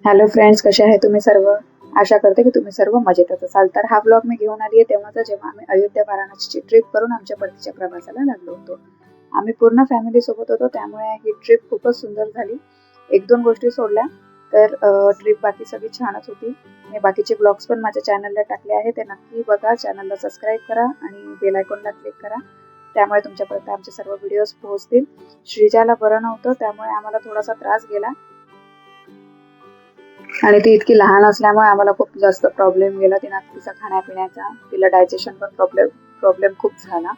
Hello friends, कसे आहे तुम्ही सर्व? आशा करते की तुम्ही सर्व मजेतच असाल. तर हा ब्लॉग मी घेऊन आली आहे तेव्हाचा, जेव्हा आम्ही अयोध्या वाराणसीची ट्रिप करून आमच्या परतीच्या प्रवासाला लागलो होतो. आम्ही पूर्ण फॅमिली सोबत होतो, त्यामुळे ही ट्रिप खूपच सुंदर झाली. एक दोन गोष्टी सोडल्या तर ट्रिप बाकी सगळी छानच होती. मी बाकीचे ब्लॉग्स पण माझ्या चॅनलला टाकले आहे, ते नक्की बघा. चॅनलला सबस्क्राईब करा आणि बेल आयकॉनला क्लिक करा, त्यामुळे तुमच्यापर्यंत आमचे सर्व व्हिडिओज पोहोचतील. श्रीजाला बरं नव्हतं, त्यामुळे आम्हाला थोडासा त्रास गेला आणि ती इतकी लहान असल्यामुळे आम्हाला खूप जास्त प्रॉब्लेम गेला. तिचा खाण्यापिण्याचा, तिला डायजेशन पण प्रॉब्लेम खूप झाला.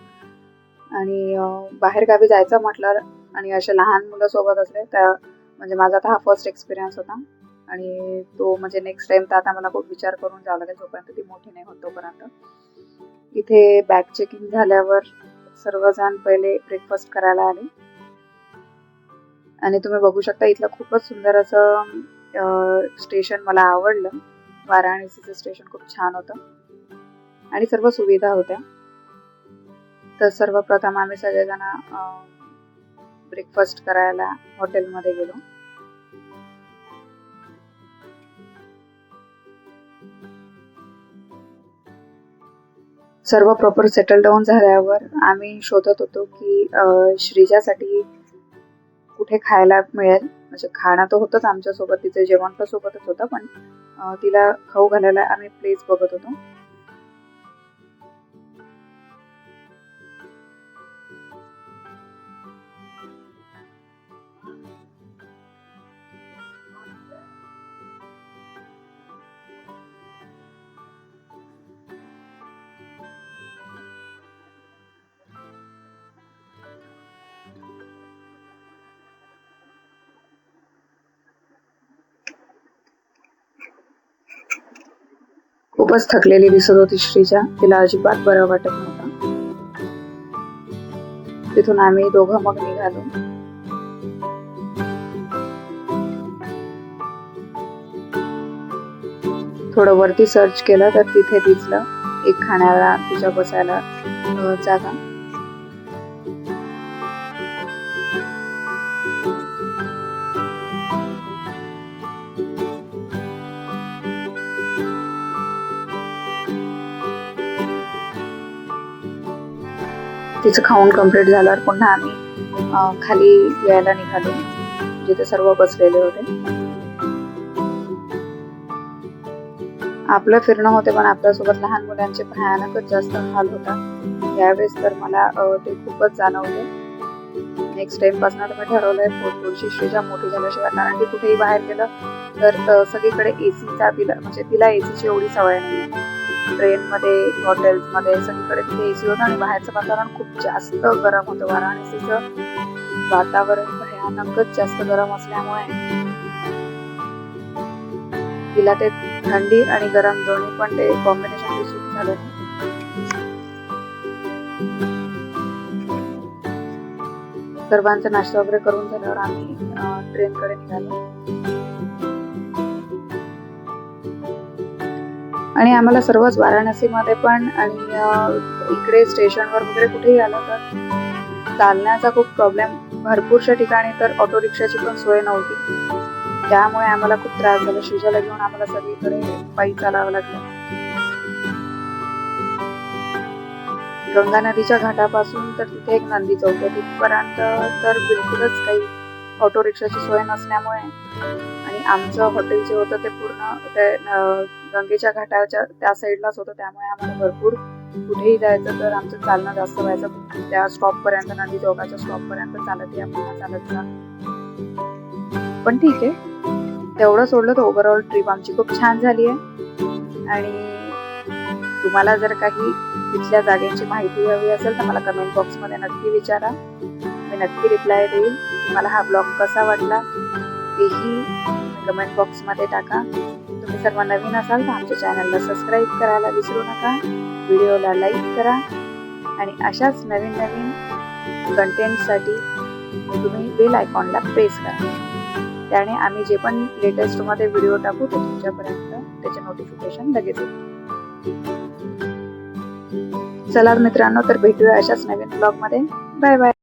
आणि बाहेर गावी जायचं म्हटलं आणि असे लहान मुलं सोबत असले तर म्हणजे माझा आता हा फर्स्ट एक्सपिरियन्स होता. आणि तो म्हणजे नेक्स्ट टाइम तर आता मला खूप विचार करून जावं लागेल, जोपर्यंत ती मोठी नाही होत तोपर्यंत. इथे बॅग चेकिंग झाल्यावर सर्वजण पहिले ब्रेकफास्ट करायला आले आणि तुम्ही बघू शकता इथलं खूपच सुंदर असं स्टेशन मला आवडलं. वाराणसीचं स्टेशन खूप छान होतं आणि सर्व सुविधा होत्या. तर सर्वप्रथम आम्ही सगळेजण ब्रेकफास्ट करायला हॉटेलमध्ये गेलो. सर्व प्रॉपर सेटल डाऊन झाल्यावर आम्ही शोधत होतो की श्रीजासाठी कुठे खायला मिळेल. म्हणजे खाणं तर होतंच आमच्यासोबत, तिचं जेवण तर सोबतच होतं, पण तिला खाऊ घालायला आम्ही प्लेस बघत होतो. खूपच थकलेली दिसत होती श्रीजा, तिला अजिबात बरं वाटत नव्हतं. तिथून आम्ही दोघं मग निघालो. थोडं वरती सर्च केलं तर तिथे दिसलं एक खाण्याला तिच्या बसायला जागा. तिचं खाऊन कंप्लीट झाल्यावर पुन्हा आम्ही खाली यायला निघालो, जिथे सर्व बसलेले होते. आपलं फिरणं होते, पण आपल्यासोबत लहान मुलांचे भयानकच जास्त हाल होतात यावेळेस. तर मला ते खूपच जाणवले. नेक्स्ट टाइम पासून तर मी ठरवलंय थोडीशी श्रीजा मोठी झाल्याशिवाय, कारण की कुठेही बाहेर गेलं तर सगळीकडे एसीचा म्हणजे तिला एसीची एवढी सवय नाही. ट्रेनमध्ये, हॉटेल्समध्ये सगळीकडे तिथे एसी होतं आणि बाहेरचं वातावरण खूप जास्त गरम होतं. वाराणसीचं वातावरण भयानकच जास्त गरम असल्यामुळे तिला ते थंडी आणि गरम दोन्ही पण ते कॉम्बिनेशन सूट झालं. सर्वांचा नाश्ता वगैरे करून झाल्यावर आम्ही ट्रेनकडे निघालो. आणि आम्हाला सर्वच वाराणसीमध्ये पण आणि इकडे स्टेशनवर वगैरे कुठेही आलं तर चालण्याचा खूप प्रॉब्लेम. भरपूरशा ठिकाणी तर ऑटो रिक्षाची पण सोय नव्हती, त्यामुळे आम्हाला खूप त्रास झाला. श्रीजाला घेऊन आम्हाला सगळीकडे पायी चालावं लागलं. गंगा नदीच्या घाटापासून तर तिथे एक नंदी चौक आहे, तिथपर्यंत तर बिलकुलच काही ऑटो रिक्षाची सोय नसल्यामुळे, आणि आमचं हॉटेल जे होतं ते पूर्ण ते गंगेच्या घाटाच्या त्या साईडलाच होतं, त्यामुळे आम्हाला भरपूर कुठेही जायचं तर आमचं चालणं जास्त व्हायचं. त्या स्टॉपपर्यंत, नदी चौकाच्या स्टॉपपर्यंत चालत जा. पण ठीक आहे, तेवढं सोडलं तर ओव्हरऑल ट्रिप आमची खूप छान झाली आहे. आणि तुम्हाला जर काही तिथल्या जागेची माहिती हवी असेल तर मला कमेंट बॉक्समध्ये नक्की विचारा, मी नक्की रिप्लाय देईल. तुम्हाला हा ब्लॉग कसा वाटला तेही कमेंट बॉक्समध्ये टाका. तुम्ही सर्व नवीन असाल तर आमच्या चॅनलला सबस्क्राईब करायला विसरू नका, व्हिडिओला लाईक करा आणि अशाच नवीन कंटेंटसाठी तुम्ही बेल आयकॉनला प्रेस करा. त्याने आम्ही जे पण लेटेस्टमध्ये व्हिडिओ टाकू ते तुमच्यापर्यंत त्याचे नोटिफिकेशन लगेच येईल. चला मित्रांनो, तर भेटूया अशाच नवीन ब्लॉगमध्ये. Bye bye.